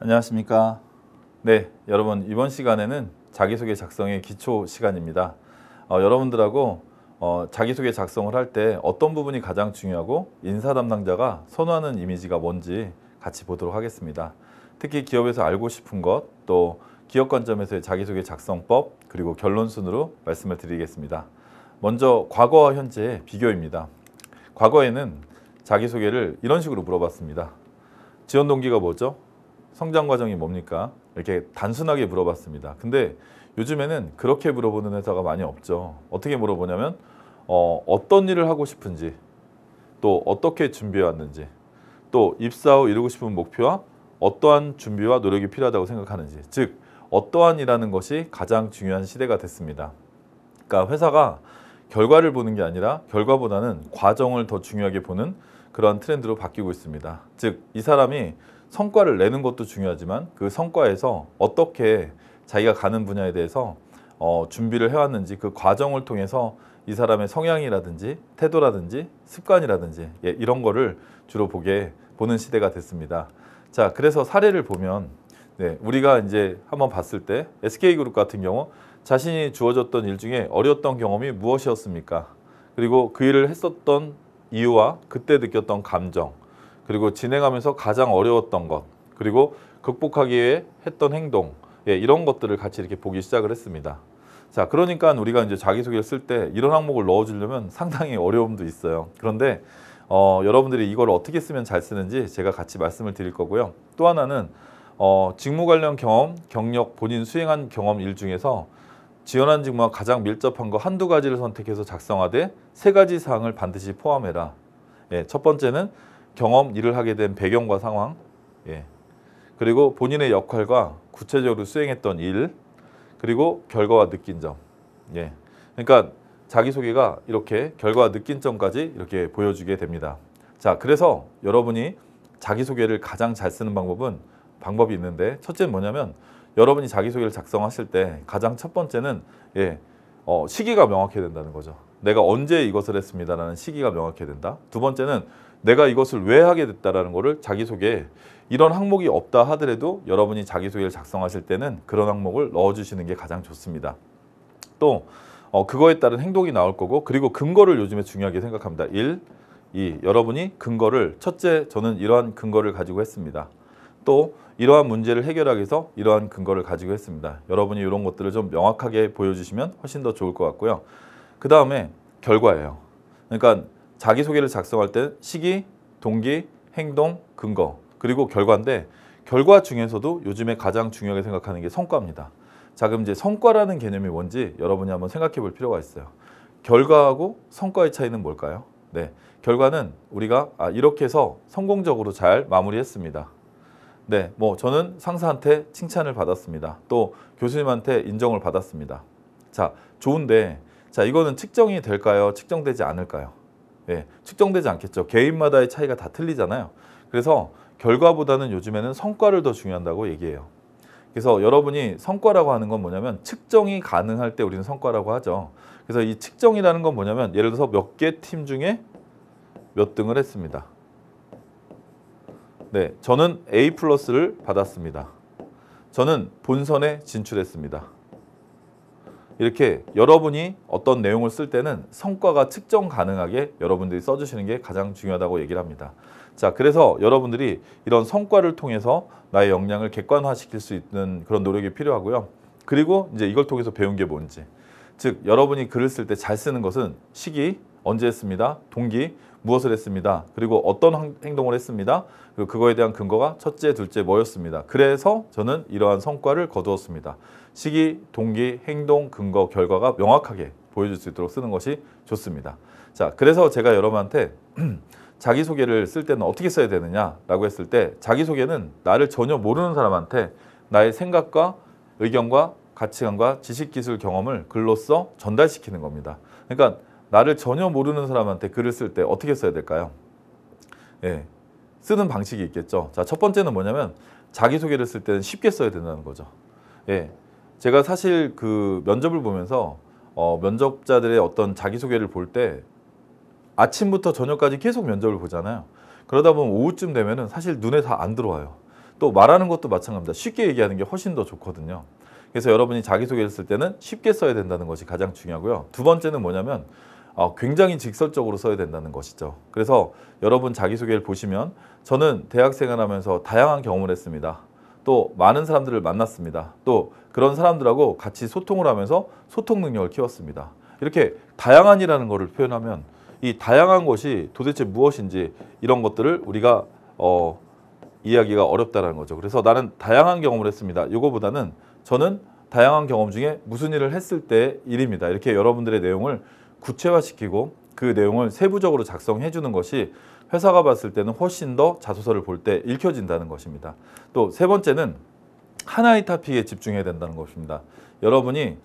안녕하십니까. 네, 여러분 이번 시간에는 자기소개 작성의 기초 시간입니다. 여러분들하고 자기소개 작성을 할 때 어떤 부분이 가장 중요하고 인사 담당자가 선호하는 이미지가 뭔지 같이 보도록 하겠습니다. 특히 기업에서 알고 싶은 것, 또 기업 관점에서의 자기소개 작성법, 그리고 결론 순으로 말씀을 드리겠습니다. 먼저 과거와 현재의 비교입니다. 과거에는 자기소개를 이런 식으로 물어봤습니다. 지원 동기가 뭐죠? 성장 과정이 뭡니까? 이렇게 단순하게 물어봤습니다. 근데 요즘에는 그렇게 물어보는 회사가 많이 없죠. 어떻게 물어보냐면 어떤 일을 하고 싶은지, 또 어떻게 준비해 왔는지, 또 입사 후 이루고 싶은 목표와 어떠한 준비와 노력이 필요하다고 생각하는지, 즉 어떠한이라는 것이 가장 중요한 시대가 됐습니다. 그러니까 회사가 결과를 보는 게 아니라 결과보다는 과정을 더 중요하게 보는 그런 트렌드로 바뀌고 있습니다. 즉 이 사람이 성과를 내는 것도 중요하지만 그 성과에서 어떻게 자기가 가는 분야에 대해서 준비를 해왔는지, 그 과정을 통해서 이 사람의 성향이라든지 태도라든지 습관이라든지 이런 거를 주로 보는 시대가 됐습니다. 자, 그래서 사례를 보면 우리가 이제 한번 봤을 때 SK그룹 같은 경우 자신이 주어졌던 일 중에 어려웠던 경험이 무엇이었습니까? 그리고 그 일을 했었던 이유와 그때 느꼈던 감정, 그리고 진행하면서 가장 어려웠던 것, 그리고 극복하기 위해 했던 행동, 이런 것들을 같이 이렇게 보기 시작을 했습니다. 자, 그러니까 우리가 이제 자기소개를 쓸 때 이런 항목을 넣어주려면 상당히 어려움도 있어요. 그런데 여러분들이 이걸 어떻게 쓰면 잘 쓰는지 제가 같이 말씀을 드릴 거고요. 또 하나는 직무 관련 경험, 경력, 본인 수행한 경험 일 중에서 지원한 직무와 가장 밀접한 거 한두 가지를 선택해서 작성하되 세 가지 사항을 반드시 포함해라. 첫 번째는 경험, 일을 하게 된 배경과 상황, 그리고 본인의 역할과 구체적으로 수행했던 일, 그리고 결과와 느낀 점. 그러니까 자기소개가 이렇게 결과와 느낀 점까지 이렇게 보여주게 됩니다. 자, 그래서 여러분이 자기소개를 가장 잘 쓰는 방법이 있는데, 첫째는 뭐냐면 여러분이 자기소개를 작성하실 때 가장 첫 번째는 시기가 명확해야 된다는 거죠. 내가 언제 이것을 했습니다라는 시기가 명확해야 된다. 두 번째는 내가 이것을 왜 하게 됐다라는 거를 자기소개에 이런 항목이 없다 하더라도 여러분이 자기소개를 작성하실 때는 그런 항목을 넣어주시는 게 가장 좋습니다. 또 그거에 따른 행동이 나올 거고, 그리고 근거를 요즘에 중요하게 생각합니다. 1, 2. 여러분이 근거를, 첫째, 저는 이러한 근거를 가지고 했습니다. 또 이러한 문제를 해결하기 위해서 이러한 근거를 가지고 했습니다. 여러분이 이런 것들을 좀 명확하게 보여주시면 훨씬 더 좋을 것 같고요. 그 다음에 결과예요. 그러니까 자기소개를 작성할 때 시기, 동기, 행동, 근거, 그리고 결과인데, 결과 중에서도 요즘에 가장 중요하게 생각하는 게 성과입니다. 자, 그럼 이제 성과라는 개념이 뭔지 여러분이 한번 생각해 볼 필요가 있어요. 결과하고 성과의 차이는 뭘까요? 결과는 우리가 이렇게 해서 성공적으로 잘 마무리했습니다. 저는 상사한테 칭찬을 받았습니다. 또 교수님한테 인정을 받았습니다. 자, 좋은데, 자, 이거는 측정이 될까요? 측정되지 않을까요? 측정되지 않겠죠. 개인마다의 차이가 다 틀리잖아요. 그래서 결과보다는 요즘에는 성과를 더 중요한다고 얘기해요. 그래서 여러분이 성과라고 하는 건 뭐냐면 측정이 가능할 때 우리는 성과라고 하죠. 그래서 이 측정이라는 건 뭐냐면 예를 들어서 몇 개 팀 중에 몇 등을 했습니다. 저는 A+를 받았습니다. 저는 본선에 진출했습니다. 이렇게 여러분이 어떤 내용을 쓸 때는 성과가 측정 가능하게 여러분들이 써주시는 게 가장 중요하다고 얘기를 합니다. 자, 그래서 여러분들이 이런 성과를 통해서 나의 역량을 객관화시킬 수 있는 그런 노력이 필요하고요. 그리고 이제 이걸 통해서 배운 게 뭔지. 즉, 여러분이 글을 쓸 때 잘 쓰는 것은 시기, 언제 했습니다, 동기, 무엇을 했습니다, 그리고 어떤 행동을 했습니다, 그리고 그거에 대한 근거가 첫째, 둘째 뭐였습니다. 그래서 저는 이러한 성과를 거두었습니다. 시기, 동기, 행동, 근거, 결과가 명확하게 보여줄 수 있도록 쓰는 것이 좋습니다. 자, 그래서 제가 여러분한테 자기소개를 쓸 때는 어떻게 써야 되느냐라고 했을 때, 자기소개는 나를 전혀 모르는 사람한테 나의 생각과 의견과 가치관과 지식, 기술, 경험을 글로써 전달시키는 겁니다. 그러니까 나를 전혀 모르는 사람한테 글을 쓸 때 어떻게 써야 될까요? 쓰는 방식이 있겠죠. 자, 첫 번째는 뭐냐면 자기소개를 쓸 때는 쉽게 써야 된다는 거죠. 제가 사실 그 면접을 보면서 면접자들의 어떤 자기소개를 볼 때 아침부터 저녁까지 계속 면접을 보잖아요. 그러다 보면 오후쯤 되면은 사실 눈에 다 안 들어와요. 또 말하는 것도 마찬가지입니다. 쉽게 얘기하는 게 훨씬 더 좋거든요. 그래서 여러분이 자기소개를 쓸 때는 쉽게 써야 된다는 것이 가장 중요하고요. 두 번째는 뭐냐면 굉장히 직설적으로 써야 된다는 것이죠. 그래서 여러분 자기소개를 보시면 저는 대학생활 하면서 다양한 경험을 했습니다. 또 많은 사람들을 만났습니다. 또 그런 사람들하고 같이 소통을 하면서 소통 능력을 키웠습니다. 이렇게 다양한이라는 것을 표현하면 이 다양한 것이 도대체 무엇인지 이런 것들을 우리가 이해하기가 어렵다는 거죠. 그래서 나는 다양한 경험을 했습니다. 이거보다는 저는 다양한 경험 중에 무슨 일을 했을 때의 일입니다. 이렇게 여러분들의 내용을 구체화시키고 그 내용을 세부적으로 작성해 주는 것이 회사가 봤을 때는 훨씬 더 자소서를 볼 때 읽혀진다는 것입니다. 또 세 번째는 하나의 토픽에 집중해야 된다는 것입니다. 여러분이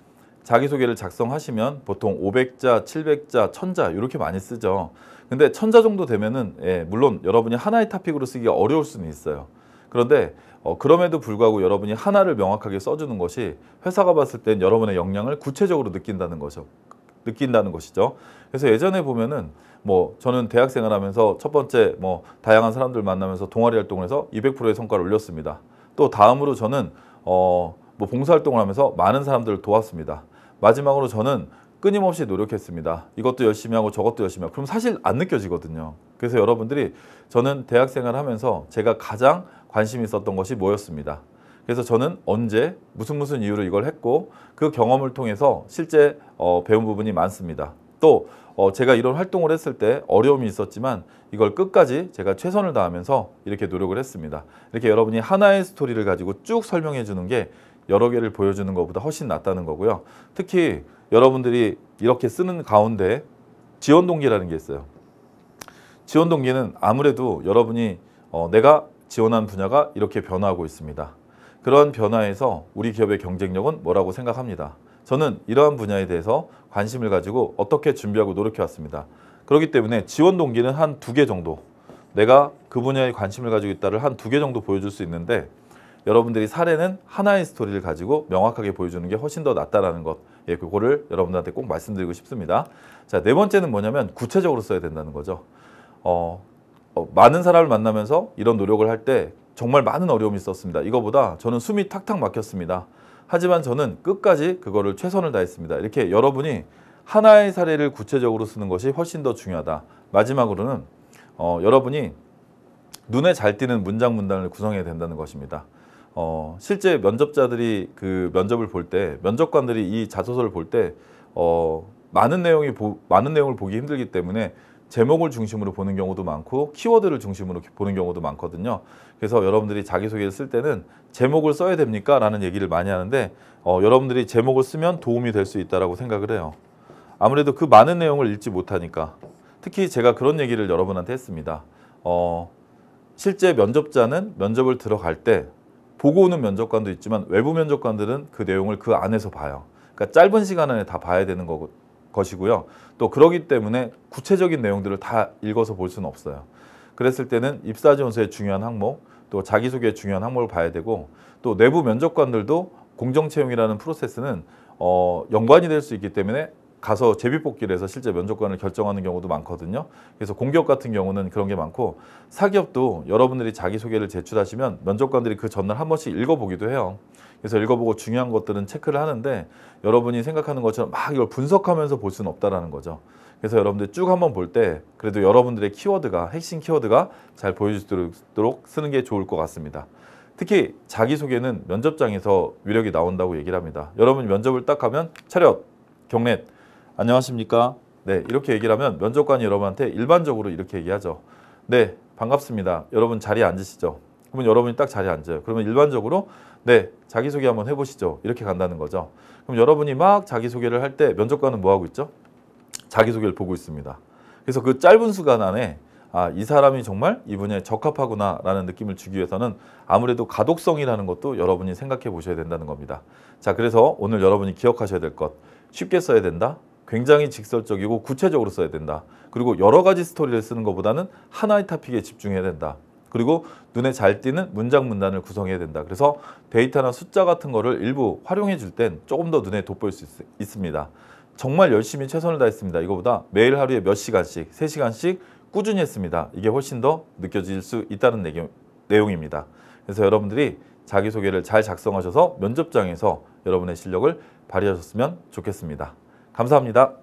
자기소개를 작성하시면 보통 500자, 700자, 1000자 이렇게 많이 쓰죠. 근데 1000자 정도 되면은 물론 여러분이 하나의 토픽으로 쓰기가 어려울 수는 있어요. 그런데 그럼에도 불구하고 여러분이 하나를 명확하게 써주는 것이 회사가 봤을 땐 여러분의 역량을 구체적으로 느낀다는 것이죠. 그래서 예전에 보면은 저는 대학생활 하면서 첫 번째 다양한 사람들 만나면서 동아리 활동을 해서 200%의 성과를 올렸습니다. 또 다음으로 저는 봉사활동을 하면서 많은 사람들을 도왔습니다. 마지막으로 저는 끊임없이 노력했습니다. 이것도 열심히 하고 저것도 열심히 하고. 그럼 사실 안 느껴지거든요. 그래서 여러분들이 저는 대학생활 하면서 제가 가장 관심이 있었던 것이 뭐였습니다. 그래서 저는 언제 무슨 이유로 이걸 했고 그 경험을 통해서 실제 배운 부분이 많습니다. 또 제가 이런 활동을 했을 때 어려움이 있었지만 이걸 끝까지 제가 최선을 다하면서 이렇게 노력을 했습니다. 이렇게 여러분이 하나의 스토리를 가지고 쭉 설명해 주는 게 여러 개를 보여주는 것보다 훨씬 낫다는 거고요. 특히 여러분들이 이렇게 쓰는 가운데 지원 동기라는 게 있어요. 지원 동기는 아무래도 여러분이 내가 지원한 분야가 이렇게 변화하고 있습니다. 그런 변화에서 우리 기업의 경쟁력은 뭐라고 생각합니다. 저는 이러한 분야에 대해서 관심을 가지고 어떻게 준비하고 노력해 왔습니다. 그렇기 때문에 지원 동기는 한 2개 정도, 내가 그 분야에 관심을 가지고 있다를 한 2개 정도 보여줄 수 있는데 여러분들이 사례는 하나의 스토리를 가지고 명확하게 보여주는 게 훨씬 더 낫다라는 것, 그거를 여러분들한테 꼭 말씀드리고 싶습니다. 자, 네 번째는 뭐냐면 구체적으로 써야 된다는 거죠. 많은 사람을 만나면서 이런 노력을 할 때 정말 많은 어려움이 있었습니다. 이거보다 저는 숨이 탁탁 막혔습니다. 하지만 저는 끝까지 그거를 최선을 다했습니다. 이렇게 여러분이 하나의 사례를 구체적으로 쓰는 것이 훨씬 더 중요하다. 마지막으로는 여러분이 눈에 잘 띄는 문장문단을 구성해야 된다는 것입니다. 실제 면접자들이 그 면접을 볼 때, 면접관들이 이 자소서를 볼 때 많은 내용을 보기 힘들기 때문에 제목을 중심으로 보는 경우도 많고 키워드를 중심으로 보는 경우도 많거든요. 그래서 여러분들이 자기소개를 쓸 때는 제목을 써야 됩니까? 라는 얘기를 많이 하는데 여러분들이 제목을 쓰면 도움이 될 수 있다고 생각을 해요. 아무래도 그 많은 내용을 읽지 못하니까. 특히 제가 그런 얘기를 여러분한테 했습니다. 실제 면접자는 면접을 들어갈 때 보고 오는 면접관도 있지만 외부 면접관들은 그 내용을 그 안에서 봐요. 그러니까 짧은 시간 안에 다 봐야 되는 것이고요. 또 그러기 때문에 구체적인 내용들을 다 읽어서 볼 수는 없어요. 그랬을 때는 입사지원서의 중요한 항목, 또 자기소개의 중요한 항목을 봐야 되고 또 내부 면접관들도 공정채용이라는 프로세스는 연관이 될 수 있기 때문에 가서 제비뽑기를 해서 실제 면접관을 결정하는 경우도 많거든요. 그래서 공기업 같은 경우는 그런 게 많고 사기업도 여러분들이 자기소개를 제출하시면 면접관들이 그 전날 한 번씩 읽어보기도 해요. 그래서 읽어보고 중요한 것들은 체크를 하는데 여러분이 생각하는 것처럼 막 이걸 분석하면서 볼 수는 없다라는 거죠. 그래서 여러분들 쭉 한번 볼 때 그래도 여러분들의 핵심 키워드가 잘 보여질 수 있도록 쓰는 게 좋을 것 같습니다. 특히 자기소개는 면접장에서 위력이 나온다고 얘기를 합니다. 여러분이 면접을 딱 하면 차렷, 경례, 안녕하십니까? 네, 이렇게 얘기를 하면 면접관이 여러분한테 일반적으로 이렇게 얘기하죠. 네, 반갑습니다. 여러분 자리에 앉으시죠. 그러면 여러분이 딱 자리에 앉아요. 그러면 일반적으로 네, 자기소개 한번 해보시죠. 이렇게 간다는 거죠. 그럼 여러분이 막 자기소개를 할 때 면접관은 뭐 하고 있죠? 자기소개를 보고 있습니다. 그래서 그 짧은 시간 안에 이 사람이 정말 이 분야에 적합하구나 라는 느낌을 주기 위해서는 아무래도 가독성이라는 것도 여러분이 생각해 보셔야 된다는 겁니다. 자, 그래서 오늘 여러분이 기억하셔야 될 것, 쉽게 써야 된다. 굉장히 직설적이고 구체적으로 써야 된다. 그리고 여러 가지 스토리를 쓰는 것보다는 하나의 토픽에 집중해야 된다. 그리고 눈에 잘 띄는 문장 문단을 구성해야 된다. 그래서 데이터나 숫자 같은 거를 일부 활용해 줄 땐 조금 더 눈에 돋보일 수 있습니다. 정말 열심히 최선을 다했습니다. 이거보다 매일 하루에 몇 시간씩, 3시간씩 꾸준히 했습니다. 이게 훨씬 더 느껴질 수 있다는 내용입니다. 그래서 여러분들이 자기소개를 잘 작성하셔서 면접장에서 여러분의 실력을 발휘하셨으면 좋겠습니다. 감사합니다.